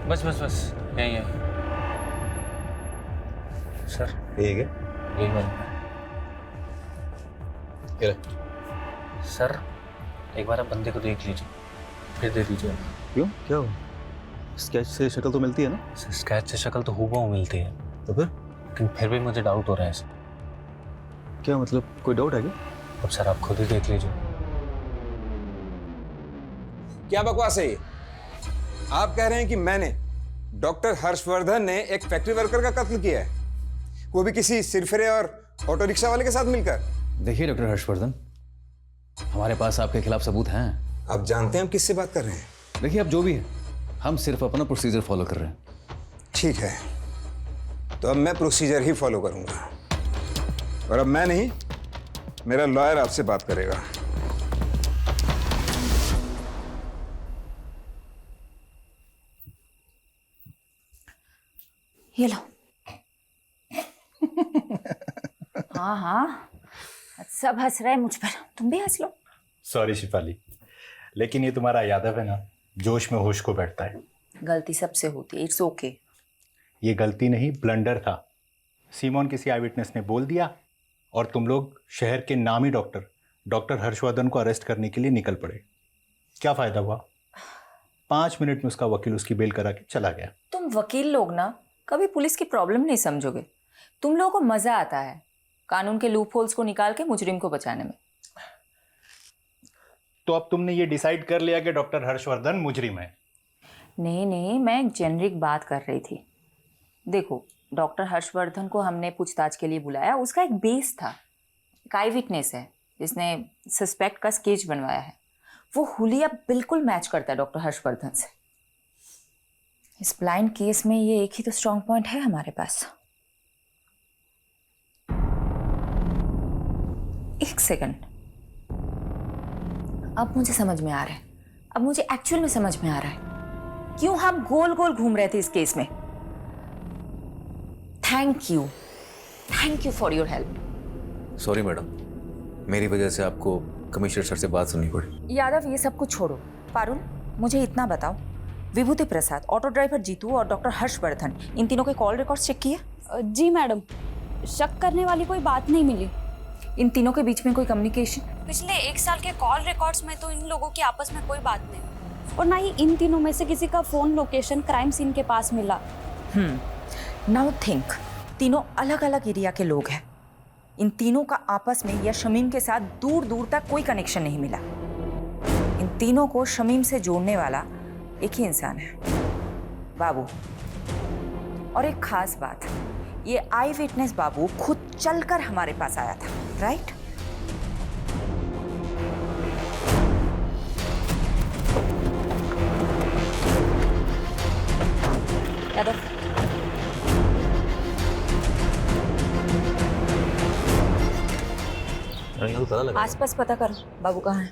S19: बस बस बस यही है सर।
S14: ठीक है,
S19: यही बन सर। एक बार आप बंदे को देख लीजिए फिर दे दीजिए।
S14: क्यों, क्या हुआ? स्केच से शक्ल तो मिलती है ना?
S19: स्केच से शक्ल तो हूबहू मिलती है,
S14: तो
S19: लेकिन फिर भी मुझे डाउट हो रहा है सर।
S14: क्या मतलब, कोई डाउट है क्या?
S19: अब सर आप खुद ही देख लीजिए।
S18: क्या बकवास है ये? आप कह रहे हैं कि मैंने, डॉक्टर हर्षवर्धन ने एक फैक्ट्री वर्कर का कत्ल किया है, वो भी किसी सिरफिरे और ऑटो रिक्शा वाले के साथ मिलकर?
S14: देखिए डॉक्टर हर्षवर्धन, हमारे पास आपके खिलाफ सबूत हैं।
S18: आप जानते हैं हम किससे बात कर रहे हैं?
S14: देखिए, अब जो भी है, हम सिर्फ अपना प्रोसीजर फॉलो कर रहे हैं।
S18: ठीक है, तो अब मैं प्रोसीजर ही फॉलो करूंगा, और अब मैं नहीं, मेरा लॉयर आपसे बात करेगा।
S8: ये लो। हाँ हाँ, सब हंस रहे हैं मुझ पर, तुम भी हंस लो।
S12: सॉरी शिफाली, लेकिन ये तुम्हारा यादव है ना, जोश में होश को बैठता है।
S8: गलती सबसे होती है, इट्स ओके।
S12: ये गलती नहीं, ब्लंडर था। सीमोन किसी आई विटनेस ने बोल दिया और तुम लोग शहर के नामी डॉक्टर हर्षवर्धन को अरेस्ट करने के लिए निकल पड़े। क्या फायदा हुआ? 5 मिनट में उसका वकील उसकी बेल करा के चला गया।
S8: तुम वकील लोग ना कभी पुलिस की प्रॉब्लम नहीं समझोगे। तुम लोगों को मजा आता है कानून के लूप होल्स को निकाल के मुजरिम को बचाने में।
S12: तो अब तुमने ये डिसाइड कर लिया कि डॉक्टर हर्षवर्धन मुजरिम है?
S8: नहीं नहीं, मैं एक जेनरिक बात कर रही थी। देखो, डॉक्टर हर्षवर्धन को हमने पूछताछ के लिए बुलाया, उसका एक बेस था, एक आई विटनेस है जिसने सस्पेक्ट का स्केच बनवाया है। वो हुलिया बिल्कुल मैच करता है डॉक्टर हर्षवर्धन से। इस ब्लाइंड केस में ये एक ही तो स्ट्रॉन्ग पॉइंट है हमारे पास। एक सेकंड, अब मुझे समझ में आ रहा है, अब मुझे एक्चुअल में समझ में आ रहा है क्यों हम गोल गोल घूम रहे थे इस केस में। Thank you for your help.
S14: Sorry madam, मेरी वजह से आपको कमिश्नर सर से बात सुननी पड़ी।
S8: यादव, ये सब कुछ छोड़ो। पारुल, मुझे इतना बताओ, विभूति प्रसाद, ऑटो ड्राइवर जीतू और डॉक्टर हर्षवर्धन, इन तीनों के कॉल रिकॉर्ड्स चेक किए?
S7: जी मैडम, शक करने वाली कोई बात नहीं मिली।
S8: इन तीनों के बीच में कोई कम्युनिकेशन?
S7: पिछले 1 साल के कॉल रिकॉर्ड्स में तो इन लोगों की आपस में कोई बात नहीं, और ना ही इन तीनों में से किसी का फोन लोकेशन क्राइम सीन के पास मिला।
S8: नाउ थिंक, तीनों अलग अलग एरिया के लोग हैं। इन तीनों का आपस में या शमीम के साथ दूर दूर तक कोई कनेक्शन नहीं मिला। इन तीनों को शमीम से जोड़ने वाला एक ही इंसान है, बाबू। और एक खास बात, ये आई विटनेस बाबू खुद चलकर हमारे पास आया था, राइट? यादव, आसपास पता करो बाबू कहाँ है।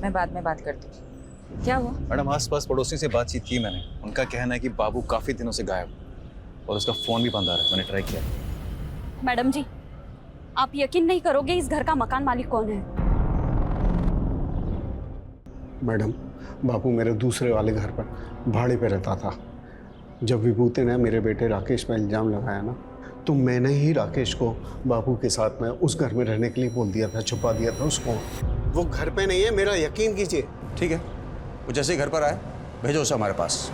S8: मैं बाद में बात करती हूँ। क्या हुआ?
S14: मैडम, आसपास पड़ोसी से बातचीत की मैंने। उनका कहना है कि बाबू काफी दिनों से गायब और उसका फोन भी बंद आ रहा है। मैंने ट्राई किया।
S7: मैडम जी, आप यकीन नहीं करोगे इस घर का मकान मालिक कौन है।
S9: मैडम, बाबू मेरे दूसरे वाले घर पर भाड़े पे रहता था। जब विभूति ने मेरे बेटे राकेश पर इल्ज़ाम लगाया ना, तो मैंने ही राकेश को बाबू के साथ में उस घर में रहने के लिए बोल दिया था, छुपा दिया था उसको। वो घर पे नहीं है, मेरा यकीन कीजिए।
S21: ठीक है, वो जैसे ही घर पर आए भेजो उसे हमारे पास।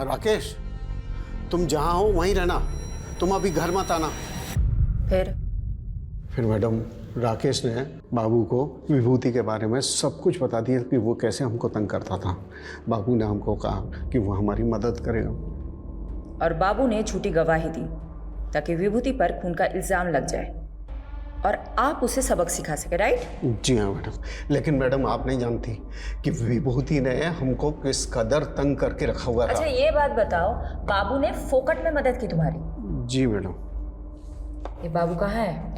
S9: राकेश, तुम जहाँ हो वहीं रहना, तुम अभी घर मत आना। फिर मैडम, राकेश ने बाबू को विभूति के बारे में सब कुछ बता दिया कि वो कैसे हमको तंग करता था। बाबू ने हमको कहा कि वो हमारी मदद करेगा,
S8: और बाबू ने झूठी गवाही दी ताकि विभूति पर खून का इल्जाम लग जाए और आप उसे सबक सिखा सके, राइट?
S9: जी हाँ मैडम, लेकिन मैडम आप नहीं जानती कि विभूति ने हमको किस कदर तंग करके रखा हुआ था।
S8: अच्छा, ये बात बताओ, बाबू ने फोकट में मदद की तुम्हारी?
S9: जी मैडम।
S8: ये बाबू कहाँ है?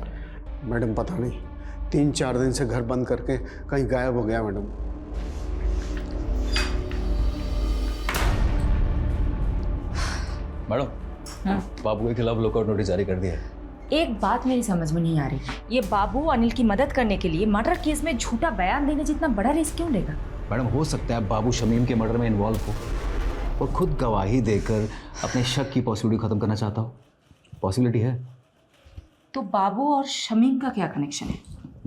S9: मैडम पता नहीं 3-4 दिन से घर बंद करके कहीं गायब हो गया मैडम।
S14: मैडम बाबू के खिलाफ लुकआउट नोटिस जारी कर दिया है।
S8: एक बात मेरी समझ में नहीं आ रही, ये बाबू अनिल की मदद करने के लिए मर्डर केस में झूठा बयान देने जितना बड़ा रिस्क क्यों लेगा?
S14: मैडम हो सकता है बाबू शमीम के मर्डर में इन्वॉल्व हो और खुद गवाही देकर अपने शक की पॉसिबिलिटी खत्म करना चाहता हो। पॉसिबिलिटी है।
S8: तो बाबू और शमीम का क्या कनेक्शन है?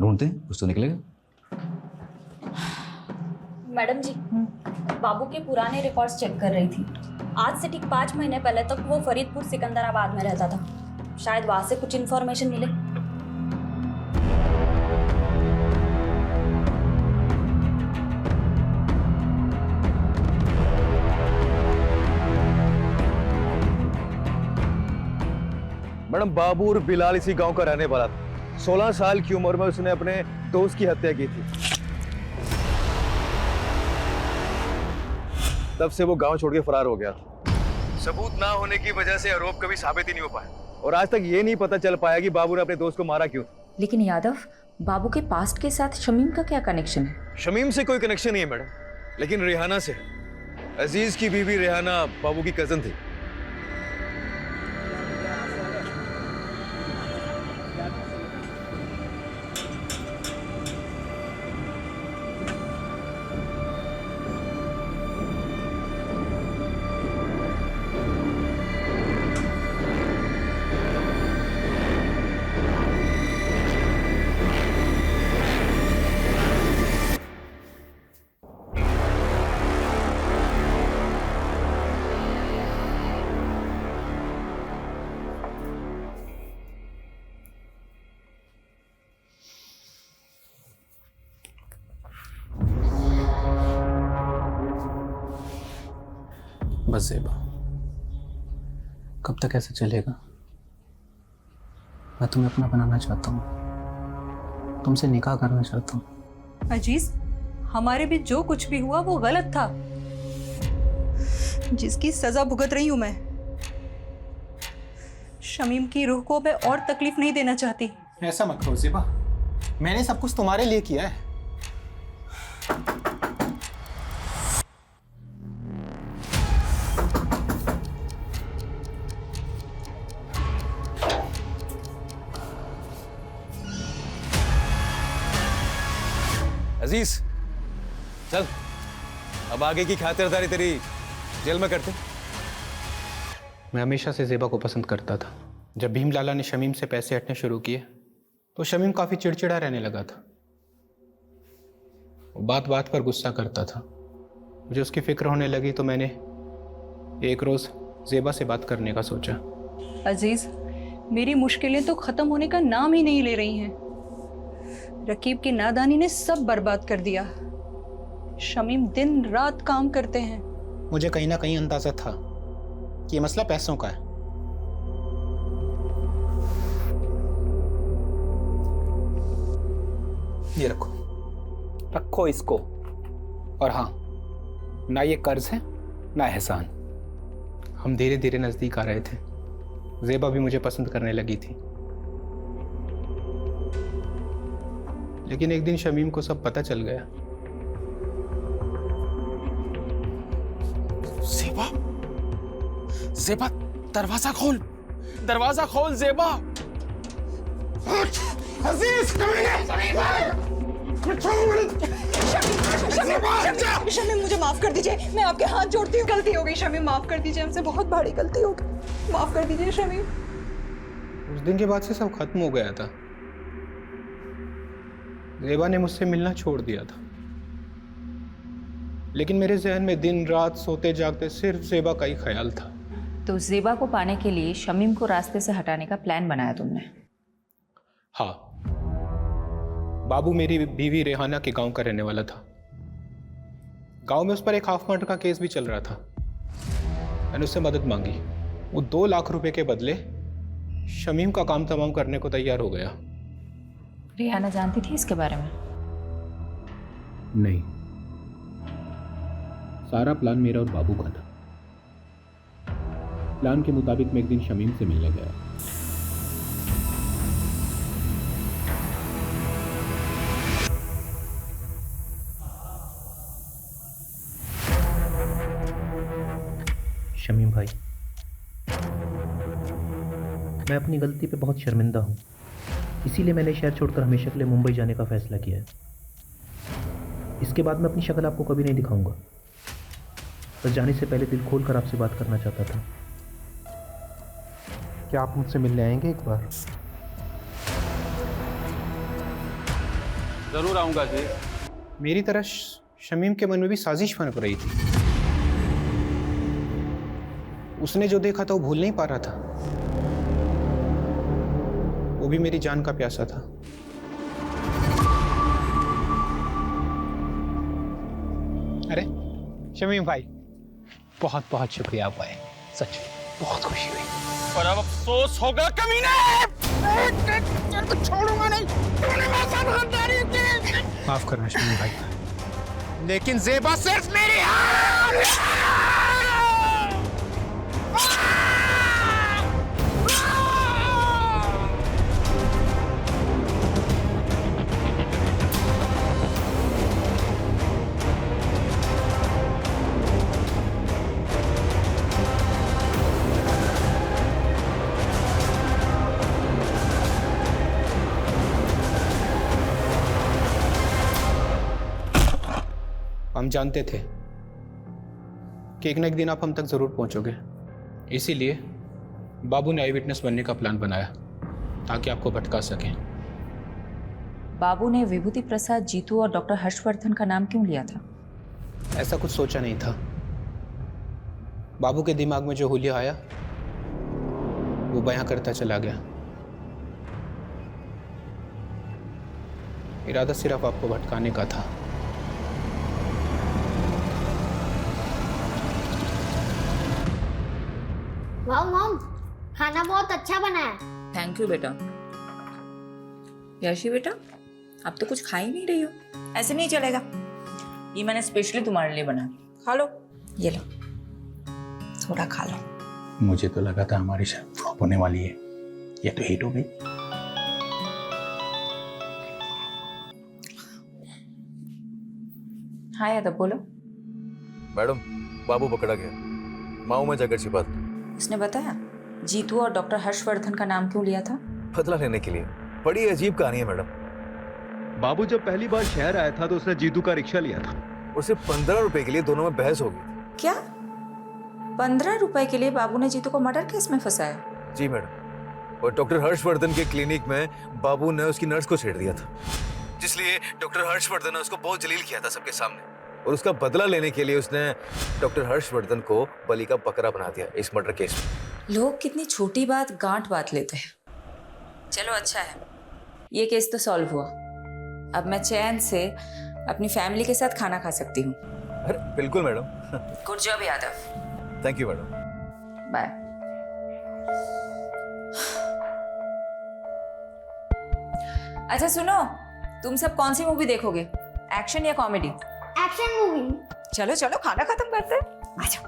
S14: ढूंढते हैं, कुछ तो निकलेगा।
S7: मैडम जी, बाबू के पुराने रिकॉर्ड्स चेक कर रही थी। आज से ठीक 5 महीने पहले तक वो फरीदपुर सिकंदराबाद में रहता था। शायद वहां से कुछ इन्फॉर्मेशन मिले।
S14: मैडम बाबू और बिलाल इसी गांव का रहने वाला था। 16 साल की उम्र में उसने अपने दोस्त की हत्या की थी। तब से वो गांव छोड़ के फरार हो गया। सबूत ना होने की वजह से आरोप कभी साबित ही नहीं हो पाया और आज तक ये नहीं पता चल पाया कि बाबू ने अपने दोस्त को मारा क्यों।
S8: लेकिन यादव, बाबू के पास्ट के साथ शमीम का क्या कनेक्शन है?
S14: शमीम से कोई कनेक्शन नहीं है मैडम, लेकिन रेहाना से। अजीज की बीवी रेहाना बाबू की कजन थी।
S1: बस ज़ेबा, कब तक ऐसे चलेगा? मैं तुम्हें अपना बनाना चाहता हूँ, तुमसे निकाह करना चाहता हूँ।
S3: अजीज, हमारे बीच जो कुछ भी हुआ वो गलत था, जिसकी सजा भुगत रही हूँ मैं। शमीम की रूह को मैं और तकलीफ नहीं देना चाहती।
S12: ऐसा मत करो ज़ेबा, मैंने सब कुछ तुम्हारे लिए किया है।
S14: अजीज चल, अब आगे की खातिरदारी तेरी जेल में करते।
S12: मैं हमेशा से ज़ेबा को पसंद करता था। जब भीम लाला ने शमीम से पैसे हटने शुरू किए तो शमीम काफ़ी चिड़चिड़ा रहने लगा था। वो बात बात पर गुस्सा करता था। मुझे उसकी फिक्र होने लगी तो मैंने एक रोज़ ज़ेबा से बात करने का सोचा।
S3: अजीज, मेरी मुश्किलें तो ख़त्म होने का नाम ही नहीं ले रही हैं। रकीब की नादानी ने सब बर्बाद कर दिया। शमीम दिन रात काम करते हैं।
S12: मुझे कहीं ना कहीं अंदाजा था कि ये मसला पैसों का है। ये रखो, रखो इसको। और हाँ, ना ये कर्ज है ना एहसान। हम धीरे धीरे नजदीक आ रहे थे। ज़ेबा भी मुझे पसंद करने लगी थी। लेकिन एक दिन शमीम को सब पता चल गया।
S4: ज़ेबा, ज़ेबा, दरवाजा खोल, दरवाजा खोल ज़ेबा।
S20: अजीज,
S3: शमीम, मुझे माफ कर दीजिए, मैं आपके हाथ जोड़ती हूँ। गलती हो गई शमीम, माफ कर दीजिए, हमसे बहुत बड़ी गलती हो गई, माफ कर दीजिए शमीम।
S12: उस दिन के बाद से सब खत्म हो गया था। ज़ेबा ने मुझसे मिलना छोड़ दिया था, लेकिन मेरे जहन में दिन रात सोते जागते सिर्फ ज़ेबा का ही ख्याल था।
S8: तो ज़ेबा को पाने के लिए शमीम को रास्ते से हटाने का प्लान बनाया तुमने?
S12: हाँ, बाबू मेरी बीवी रेहाना के गांव का रहने वाला था। गांव में उस पर एक हाफ मर्डर का केस भी चल रहा था। मैंने उससे मदद मांगी। वो 2 लाख रुपए के बदले शमीम का काम तमाम करने को तैयार हो गया।
S8: रेहाना जानती थी इसके बारे में?
S12: नहीं, सारा प्लान मेरा और बाबू का था। प्लान के मुताबिक मैं एक दिन शमीम से मिलने गया।
S2: मैं अपनी गलती पे बहुत शर्मिंदा हूँ, इसीलिए मैंने शहर छोड़कर हमेशा के लिए मुंबई जाने का फैसला किया है। इसके बाद मैं अपनी शक्ल आपको कभी नहीं दिखाऊंगा। बस जाने से पहले दिल खोल कर आपसे बात करना चाहता था। क्या आप मुझसे मिलने आएंगे एक बार?
S4: जरूर आऊंगा जी।
S12: मेरी तरह शमीम के मन में भी साजिश बन रही थी। उसने जो देखा था वो भूल नहीं पा रहा था। वो भी मेरी जान का प्यासा था। अरे शमीम भाई, बहुत बहुत शुक्रिया आप आए, सच बहुत खुशी हुई।
S4: पर अब अफसोस होगा कमीने। तेरे को छोड़ूंगा नहीं। तूने मेरे साथ गद्दारी की।
S12: माफ करना शमीम भाई,
S4: लेकिन ज़ेबा सिर्फ मेरी
S12: हम जानते थे कि एक न एक दिन आप हम तक जरूर पहुंचोगे, इसीलिए बाबू ने आई विटनेस बनने का प्लान बनाया ताकि आपको भटका सकें।
S8: बाबू ने विभूति प्रसाद, जीतू और डॉक्टर हर्षवर्धन का नाम क्यों लिया था?
S12: ऐसा कुछ सोचा नहीं था। बाबू के दिमाग में जो हुलिया आया वो बयां करता चला गया। इरादा सिर्फ आपको भटकाने का था।
S15: वाह मॉम, खाना बहुत अच्छा बना है।
S8: थैंक यू बेटा। यशी बेटा, अब तो कुछ खा ही नहीं रही हो, ऐसे नहीं चलेगा। ये मैंने स्पेशली तुम्हारे लिए बना, खा लो। ये लो, थोड़ा खा लो।
S12: मुझे तो लगा था हमारी शायद फ्लॉप होने वाली है, ये तो हिट हो गई।
S8: हाँ यादव, बोलो।
S14: मैडम, बाबू पकड़ा गया, माऊ में जाकर छिपा था।
S8: उसने बताया जीतू और डॉक्टर हर्षवर्धन का नाम क्यों लिया था?
S14: बदला लेने के लिए। बड़ी अजीब कहानी है मैडम।
S6: बाबू जब पहली बार शहर आया था तो उसने जीतू का रिक्शा लिया था
S14: और सिर्फ 15 रुपए के लिए दोनों में बहस हो गई।
S8: क्या 15 रुपए के लिए बाबू ने जीतू को मर्डर केस में फंसाया?
S14: जी मैडम, और डॉक्टर हर्षवर्धन के क्लिनिक में बाबू ने उसकी नर्स को छेड़ दिया था, जिसलिए डॉक्टर हर्षवर्धन ने उसको बहुत जलील किया था सबके सामने। और उसका बदला लेने के लिए उसने डॉक्टर हर्षवर्धन को बलि का बकरा बना दिया इस मर्डर केस में।
S8: लोग कितनी छोटी बात गांठ बात लेते हैं। चलो अच्छा है, ये केस तो सॉल्व हुआ। अब मैं चैन से अपनी फैमिली के साथ खाना खा सकती हूँ।
S14: अरे बिल्कुल madam.
S8: Good job Yadav.
S14: Thank you madam.
S8: Bye. अच्छा सुनो, तुम सब कौन सी मूवी देखोगे, एक्शन या कॉमेडी?
S15: Action movie.
S8: चलो चलो, खाना खत्म करते हैं। आ जाओ।